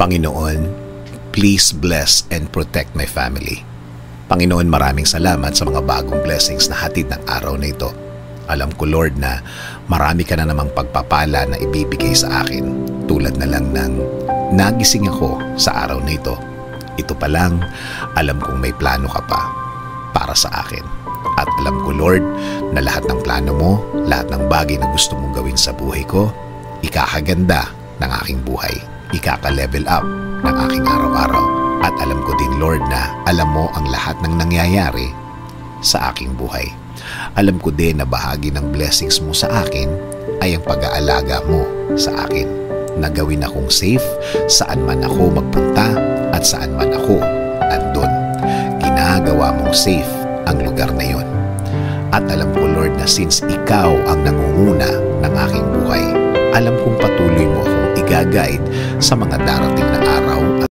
Panginoon, please bless and protect my family. Panginoon, maraming salamat sa mga bagong blessings na hatid ng araw na ito. Alam ko, Lord, na marami ka na namang pagpapala na ibibigay sa akin. Tulad na lang ng nagising ako sa araw na ito. Ito pa lang, alam kong may plano ka pa para sa akin. At alam ko, Lord, na lahat ng plano mo, lahat ng bagay na gusto mong gawin sa buhay ko, ikakaganda ng aking buhay. Ikaka-level up ng aking araw-araw. At alam ko din, Lord, na alam mo ang lahat ng nangyayari sa aking buhay. Alam ko din na bahagi ng blessings mo sa akin ay ang pag-aalaga mo sa akin. Na gawin akong safe saan man ako magpunta at saan man ako andun. Ginagawa mong safe ang lugar na yon. At alam ko, Lord, na since ikaw ang nangunguna ng aking buhay, alam kong patuloy mo akong i-guide sa mga darating na